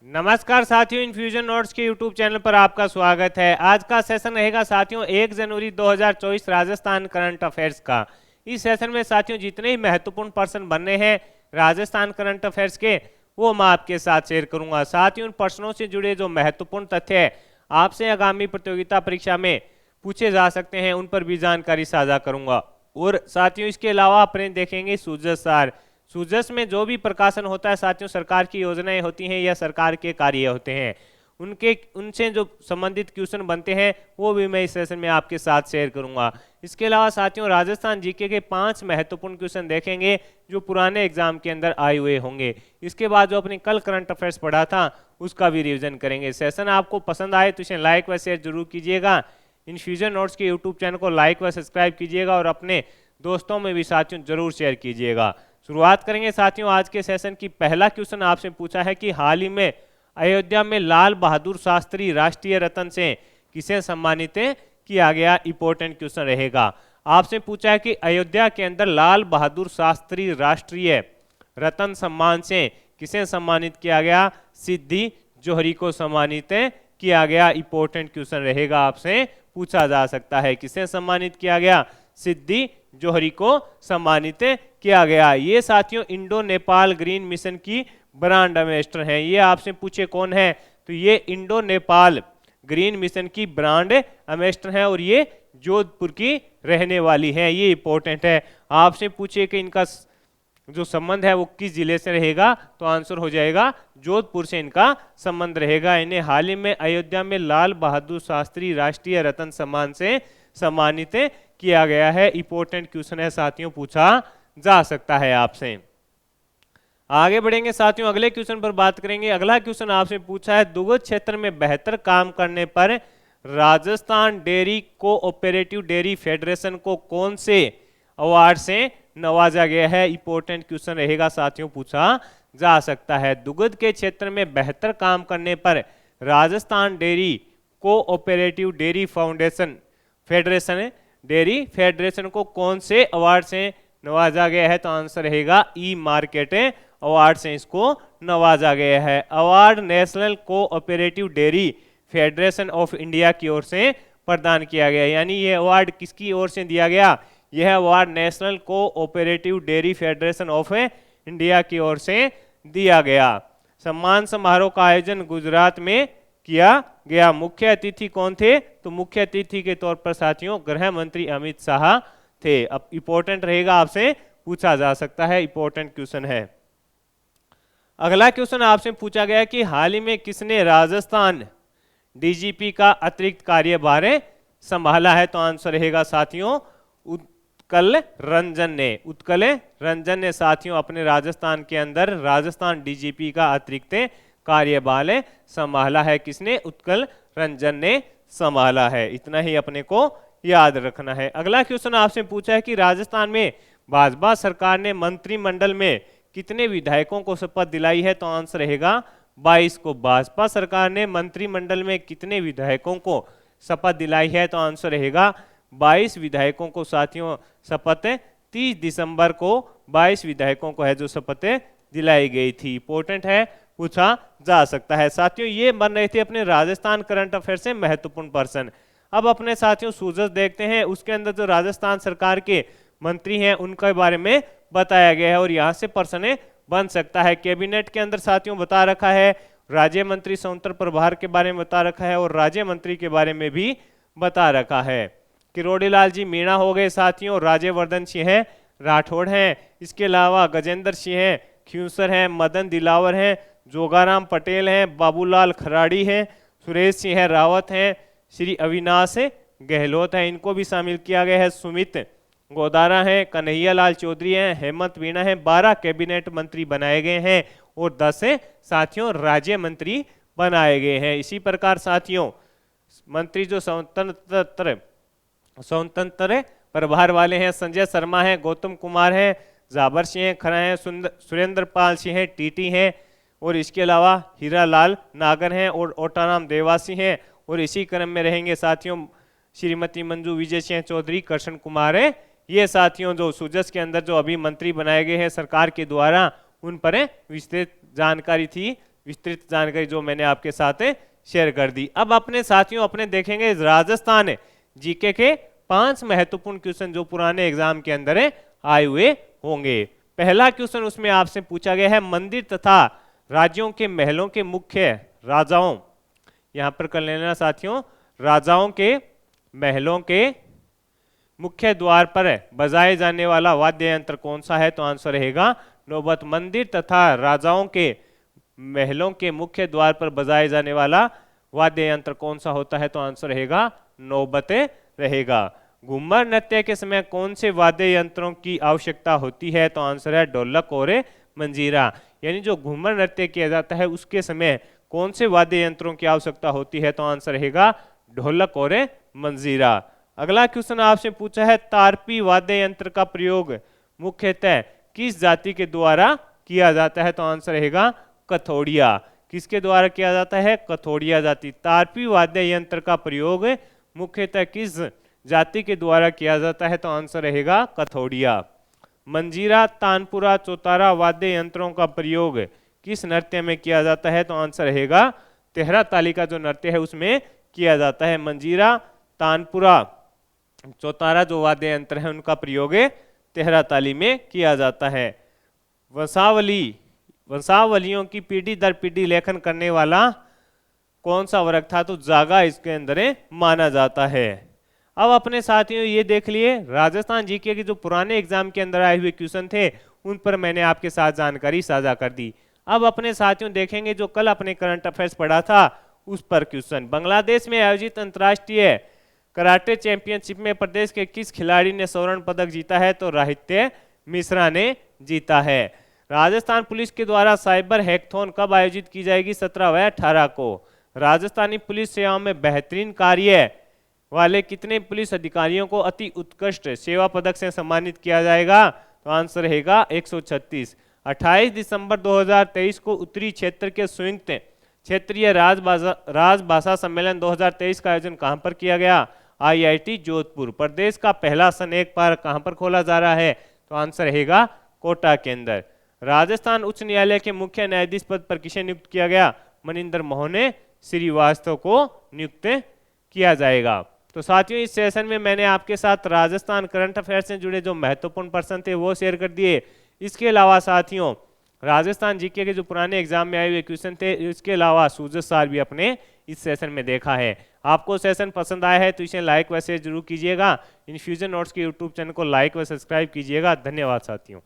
नमस्कार साथियों, infusion notes के यूट्यूब चैनल पर आपका स्वागत है। आज का सेशन रहेगा साथियों 1 जनवरी 2024 राजस्थान करंट अफेयर्स का। इस सेशन में साथियों जितने ही महत्वपूर्ण प्रश्न बनने हैं राजस्थान करंट अफेयर्स के, वो मैं आपके साथ शेयर करूंगा। साथियों उन प्रश्नों से जुड़े जो महत्वपूर्ण तथ्य है आपसे आगामी प्रतियोगिता परीक्षा में पूछे जा सकते हैं, उन पर भी जानकारी साझा करूंगा। और साथियों इसके अलावा अपने देखेंगे सूजस सार। सूजस में जो भी प्रकाशन होता है साथियों, सरकार की योजनाएं होती हैं या सरकार के कार्य होते हैं, उनसे जो संबंधित क्वेश्चन बनते हैं वो भी मैं इस सेशन में आपके साथ शेयर करूंगा। इसके अलावा साथियों राजस्थान जीके के 5 महत्वपूर्ण क्वेश्चन देखेंगे जो पुराने एग्जाम के अंदर आए हुए होंगे। इसके बाद जो अपने कल करंट अफेयर्स पढ़ा था उसका भी रिविजन करेंगे। सेशन आपको पसंद आए तो इसे लाइक व शेयर जरूर कीजिएगा। इन्फ्यूजन नोट्स के यूट्यूब चैनल को लाइक व सब्सक्राइब कीजिएगा और अपने दोस्तों में भी साथियों जरूर शेयर कीजिएगा। शुरुआत करेंगे साथियों आज के सेशन की। पहला क्वेश्चन आपसे पूछा है कि हाल ही में अयोध्या में लाल बहादुर शास्त्री राष्ट्रीय रत्न से किसे सम्मानित किया गया। इंपॉर्टेंट क्वेश्चन रहेगा। आपसे पूछा है कि अयोध्या के अंदर लाल बहादुर शास्त्री राष्ट्रीय रत्न सम्मान से किसे सम्मानित किया गया। सिद्धि जोहरी को सम्मानित किया गया। इंपॉर्टेंट क्वेश्चन रहेगा, आपसे पूछा जा सकता है किसे सम्मानित किया गया। सिद्धि जोहरी को सम्मानित किया गया। ये साथियों इंडो नेपाल ग्रीन मिशन की ब्रांड एम्बेसडर हैं। ये आपसे पूछे कौन है, तो ये इंडो नेपाल ग्रीन मिशन की ब्रांड एम्बेसडर हैं और ये जोधपुर की रहने वाली हैं। ये इंपॉर्टेंट है। आपसे पूछे कि इनका जो संबंध है वो किस जिले से रहेगा, तो आंसर हो जाएगा जोधपुर से इनका संबंध रहेगा। इन्हें हाल ही में अयोध्या में लाल बहादुर शास्त्री राष्ट्रीय रत्न सम्मान से सम्मानित किया गया है। इंपॉर्टेंट क्वेश्चन है साथियों, पूछा जा सकता है आपसे। आगे बढ़ेंगे साथियों, अगले क्वेश्चन पर बात करेंगे। अगला क्वेश्चन आपसे पूछा है दुग्ध क्षेत्र में बेहतर काम करने पर Rajasthan dairy cooperative dairy federation को कौन से अवार्ड से नवाजा गया है। इंपॉर्टेंट क्वेश्चन रहेगा साथियों, पूछा जा सकता है। दुग्ध के क्षेत्र में बेहतर काम करने पर Rajasthan dairy cooperative dairy federation को कौन से अवार्ड से नवाजा गया है, तो आंसर रहेगा ई मार्केट अवार्ड से इसको नवाजा गया है। Award national cooperative dairy federation of India की ओर से प्रदान किया गया। यानी ये अवार्ड किसकी ओर से दिया गया, यह award national cooperative dairy federation of India की ओर से दिया गया। सम्मान समारोह का आयोजन गुजरात में किया गया। मुख्य अतिथि कौन थे, तो मुख्य अतिथि के तौर पर साथियों गृह मंत्री अमित शाह थे। अब इंपॉर्टेंट रहेगा, आपसे पूछा जा सकता है। इंपॉर्टेंट क्वेश्चन है। अगला क्वेश्चन आपसे पूछा गया कि हाल ही में किसने राजस्थान डीजीपी का अतिरिक्त कार्यभार संभाला है, तो आंसर रहेगा साथियों उत्कल रंजन ने साथियों अपने राजस्थान के अंदर राजस्थान डीजीपी का अतिरिक्त कार्यभार संभाला है। किसने, उत्कल रंजन ने संभाला है। इतना ही अपने को याद रखना है। अगला क्वेश्चन आपसे पूछा है कि राजस्थान में भाजपा सरकार ने मंत्रिमंडल में कितने विधायकों को शपथ दिलाई है, तो आंसर रहेगा 22 को। भाजपा सरकार ने मंत्रिमंडल में कितने विधायकों को शपथ दिलाई है, तो आंसर रहेगा 22 विधायकों को साथियों शपथ 30 दिसंबर को 22 विधायकों को है जो शपथ दिलाई गई थी। इंपॉर्टेंट है, पूछा जा सकता है। साथियों ये बन रहे थे अपने राजस्थान करंट अफेयर से महत्वपूर्ण पर्सन। अब अपने साथियों सूजस देखते हैं। उसके अंदर जो राजस्थान सरकार के मंत्री हैं उनके बारे में बताया गया है और यहाँ से प्रश्न बन सकता है। कैबिनेट के अंदर साथियों बता रखा है, राज्य मंत्री स्वतंत्र प्रभार के बारे में बता रखा है और राज्य मंत्री के बारे में भी बता रखा है। किरोड़ीलाल जी मीणा हो गए साथियों, राज्यवर्धन सिंह राठौड़ हैं, इसके अलावा गजेंद्र सिंह हैं, ख्यूसर हैं, मदन दिलावर हैं, जोगाराम पटेल हैं, बाबूलाल खराड़ी हैं, सुरेश सिंह रावत हैं, श्री अविनाश गहलोत हैं, इनको भी शामिल किया गया है। सुमित गोदारा हैं, कन्हैया लाल चौधरी हैं, हेमंत मीणा हैं। 12 कैबिनेट मंत्री बनाए गए हैं और 10 साथियों राज्य मंत्री बनाए गए हैं। इसी प्रकार साथियों मंत्री जो स्वतंत्र प्रभार वाले हैं, संजय शर्मा हैं, गौतम कुमार हैं, जाबर सिंह खरा हैं, सुरेंद्र पाल सिंह हैं, टीटी हैं और इसके अलावा हीरालाल नागर हैं और ओटाराम देवासी हैं। और इसी क्रम में रहेंगे साथियों श्रीमती मंजू विजय सिंह चौधरी, कृष्ण कुमार है। ये साथियों जो सूजस के अंदर जो अभी मंत्री बनाए गए हैं सरकार के द्वारा, उन पर विस्तृत जानकारी थी विस्तृत जानकारी जो मैंने आपके साथ शेयर कर दी। अब अपने साथियों अपने देखेंगे राजस्थान जीके के 5 महत्वपूर्ण क्वेश्चन जो पुराने एग्जाम के अंदर आए हुए होंगे। पहला क्वेश्चन उसमें आपसे पूछा गया है, मंदिर तथा राज्यों के महलों के मुख्य राजाओं, यहां पर कर लेना साथियों, राजाओं के महलों के मुख्य द्वार पर बजाए जाने वाला वाद्य यंत्र कौन सा है? तो आंसर रहेगा नौबत। मंदिर तथा राजाओं के महलों के मुख्य द्वार पर बजाए जाने वाला वाद्य यंत्र कौन सा होता है? तो आंसर रहेगा नौबत रहेगा। घूमर नृत्य के समय कौन से वाद्य यंत्रों की आवश्यकता होती है? तो आंसर है ढोलक और मंजीरा। यानी जो घूमर नृत्य किया जाता है उसके समय कौन से वाद्य यंत्रों की आवश्यकता होती है? तो आंसर रहेगा ढोलक और मंजीरा। अगला क्वेश्चन आपसे पूछा है, तारपी वाद्य यंत्र का प्रयोग मुख्यतः किस जाति के द्वारा किया जाता है? तो आंसर रहेगा कथोड़िया। किसके द्वारा किया जाता है? कथोड़िया जाति। तारपी वाद्य यंत्र का प्रयोग मुख्यतः किस जाति के द्वारा किया जाता है? तो आंसर रहेगा कथोड़िया। मंजीरा, तानपुरा, चौतारा वाद्य यंत्रों का प्रयोग किस नृत्य में किया जाता है? तो आंसर रहेगा तेहरा ताली का जो नृत्य है उसमें किया जाता है। मंजीरा, तानपुरा, चौतारा जो वाद्य यंत्र है उनका प्रयोग तेहरा ताली में किया जाता है। वंशावली, वंशावलियों की पीढ़ी दर पीढ़ी लेखन करने वाला कौन सा वर्ग था? तो जागा इसके अंदर माना जाता है। अब अपने साथियों ये देख लिए राजस्थान जीके के जो पुराने एग्जाम के अंदर आए हुए क्वेश्चन थे उन पर मैंने आपके साथ जानकारी साझा कर दी। अब अपने साथियों देखेंगे जो कल अपने करंट अफेयर्स पढ़ा था उस पर क्वेश्चन। बांग्लादेश में आयोजित अंतर्राष्ट्रीय कराटे चैंपियनशिप में प्रदेश के किस खिलाड़ी ने स्वर्ण पदक जीता है? तो राहित्य मिश्रा ने जीता है। राजस्थान पुलिस के द्वारा साइबर हैकथॉन कब आयोजित की जाएगी? 17 व 18 को। राजस्थानी पुलिस सेवा में बेहतरीन कार्य वाले कितने पुलिस अधिकारियों को अति उत्कृष्ट सेवा पदक से सम्मानित किया जाएगा? तो आंसर रहेगा 136। 28 दिसंबर 2023 को उत्तरी क्षेत्र के संयुक्त क्षेत्रीय राजभाषा सम्मेलन 2023 का आयोजन कहां पर किया गया? IIT जोधपुर। प्रदेश का पहला स्नैक पार्क कहां पर खोला जा रहा है? तो आंसर रहेगा कोटा के अंदर। राजस्थान उच्च न्यायालय के मुख्य न्यायाधीश पद पर किसे नियुक्त किया गया? मनिंदर मोहन श्रीवास्तव को नियुक्त किया जाएगा। तो साथियों इस सेशन में मैंने आपके साथ राजस्थान करंट अफेयर से जुड़े जो महत्वपूर्ण प्रश्न थे वो शेयर कर दिए। इसके अलावा साथियों राजस्थान जीके के जो पुराने एग्जाम में आए हुए क्वेश्चन थे इसके अलावा सूजत सार भी अपने इस सेशन में देखा है। आपको सेशन पसंद आया है तो इसे लाइक व शेयर जरूर कीजिएगा। इन्फ्यूजन नोट्स के यूट्यूब चैनल को लाइक व सब्सक्राइब कीजिएगा। धन्यवाद साथियों।